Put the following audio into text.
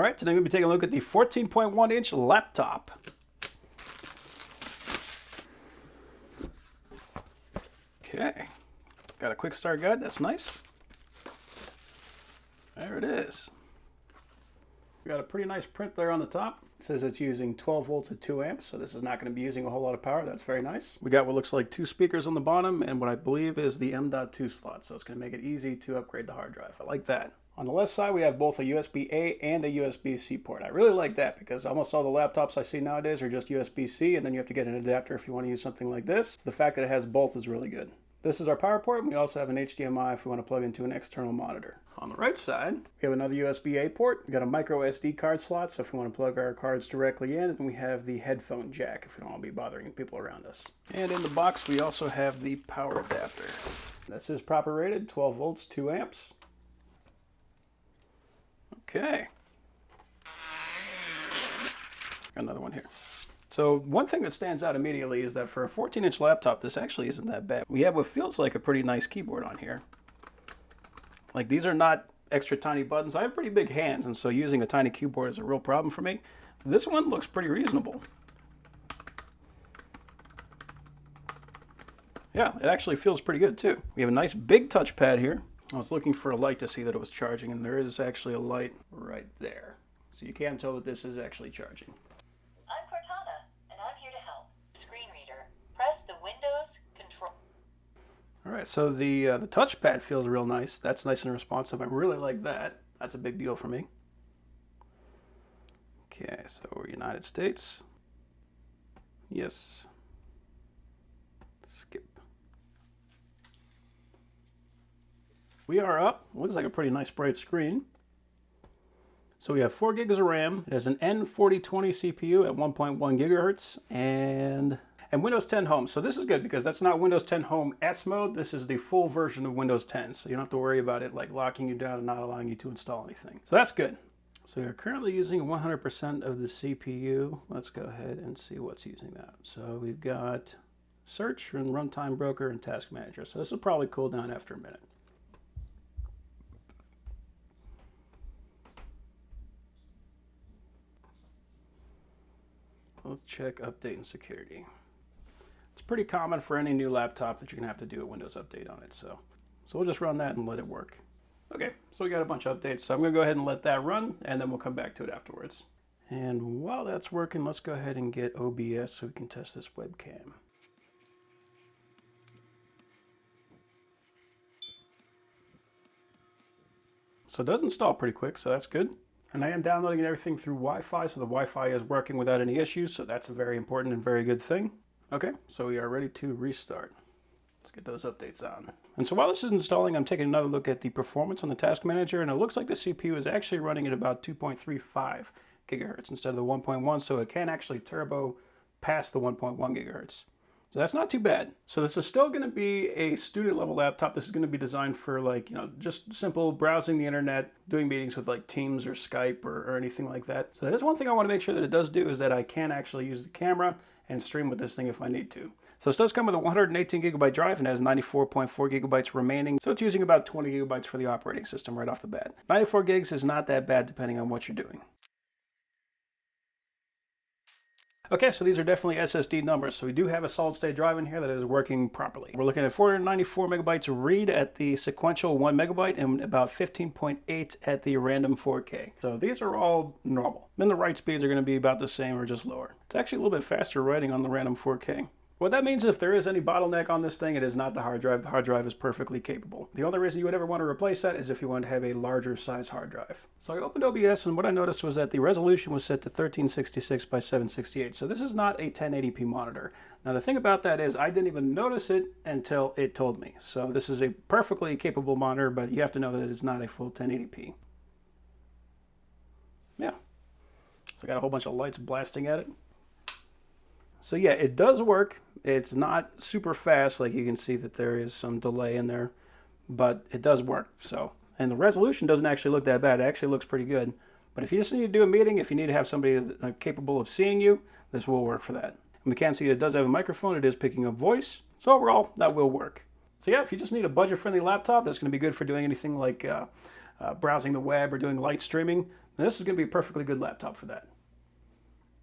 right, today we're going to be taking a look at the 14.1-inch laptop. Okay, got a quick start guide, that's nice. There it is. We got a pretty nice print there on the top. It says it's using 12 volts at 2 amps, so this is not going to be using a whole lot of power. That's very nice. We got what looks like 2 speakers on the bottom and what I believe is the M.2 slot, so it's going to make it easy to upgrade the hard drive. I like that. On the left side, we have both a USB-A and a USB-C port. I really like that because almost all the laptops I see nowadays are just USB-C, and then you have to get an adapter if you want to use something like this. So the fact that it has both is really good. This is our power port, and we also have an HDMI if we want to plug into an external monitor. On the right side, we have another USB-A port. We got a micro SD card slot, so if we want to plug our cards directly in, and we have the headphone jack if we don't want to be bothering people around us. And in the box, we also have the power adapter. This is proper rated, 12 volts, 2 amps. Okay. Got another one here. So one thing that stands out immediately is that for a 14-inch laptop, this actually isn't that bad. We have what feels like a pretty nice keyboard on here. Like, these are not extra tiny buttons. I have pretty big hands, and so using a tiny keyboard is a real problem for me. This one looks pretty reasonable. Yeah, it actually feels pretty good too. We have a nice big touchpad here. I was looking for a light to see that it was charging, and there is actually a light right there. So you can tell that this is actually charging. I'm Cortana, and I'm here to help. Screen reader. Press the Windows control. All right, so the touchpad feels real nice. That's nice and responsive. I really like that. That's a big deal for me. Okay, so we're United States. Yes. Skip. We are up. Looks like a pretty nice bright screen. So we have 4 gigs of RAM. It has an N4020 CPU at 1.1 gigahertz and Windows 10 Home. So this is good because that's not Windows 10 Home S mode. This is the full version of Windows 10. So you don't have to worry about it like locking you down and not allowing you to install anything. So that's good. So we are currently using 100% of the CPU. Let's go ahead and see what's using that. So we've got Search and Runtime Broker and Task Manager. So this will probably cool down after a minute. Let's check update and security. It's pretty common for any new laptop that you're gonna have to do a Windows update on it. So we'll just run that and let it work. Okay, so we got a bunch of updates. So I'm gonna go ahead and let that run, and then we'll come back to it afterwards. And while that's working, let's go ahead and get OBS so we can test this webcam. So it does install pretty quick, so that's good. And I am downloading everything through Wi-Fi, so the Wi-Fi is working without any issues, so that's a very important and very good thing. Okay, so we are ready to restart. Let's get those updates on. And so while this is installing, I'm taking another look at the performance on the Task Manager, and it looks like the CPU is actually running at about 2.35 gigahertz instead of the 1.1, so it can actually turbo past the 1.1 gigahertz. So that's not too bad. So this is still going to be a student level laptop. This is going to be designed for, like, you know, just simple browsing the internet, doing meetings with like Teams or Skype or anything like that. So that is one thing I want to make sure that it does do, is that I can actually use the camera and stream with this thing if I need to. So this does come with a 118 gigabyte drive and has 94.4 gigabytes remaining. So it's using about 20 gigabytes for the operating system right off the bat. 94 gigs is not that bad depending on what you're doing. Okay, so these are definitely SSD numbers. So we do have a solid state drive in here that is working properly. We're looking at 494 megabytes read at the sequential 1 megabyte and about 15.8 at the random 4K. So these are all normal. Then the write speeds are going to be about the same or just lower. It's actually a little bit faster writing on the random 4K. What that means is if there is any bottleneck on this thing, it is not the hard drive. The hard drive is perfectly capable. The only reason you would ever want to replace that is if you want to have a larger size hard drive. So I opened OBS, and what I noticed was that the resolution was set to 1366 by 768. So this is not a 1080p monitor. Now the thing about that is I didn't even notice it until it told me. So this is a perfectly capable monitor, but you have to know that it's not a full 1080p. Yeah. So I got a whole bunch of lights blasting at it. So yeah, it does work. It's not super fast, like you can see that there is some delay in there, but it does work. So, and the resolution doesn't actually look that bad. It actually looks pretty good. But if you just need to do a meeting, if you need to have somebody capable of seeing you, this will work for that. And we can see it does have a microphone. It is picking up voice. So overall, that will work. So yeah, if you just need a budget-friendly laptop that's going to be good for doing anything like browsing the web or doing light streaming, Now, this is going to be a perfectly good laptop for that.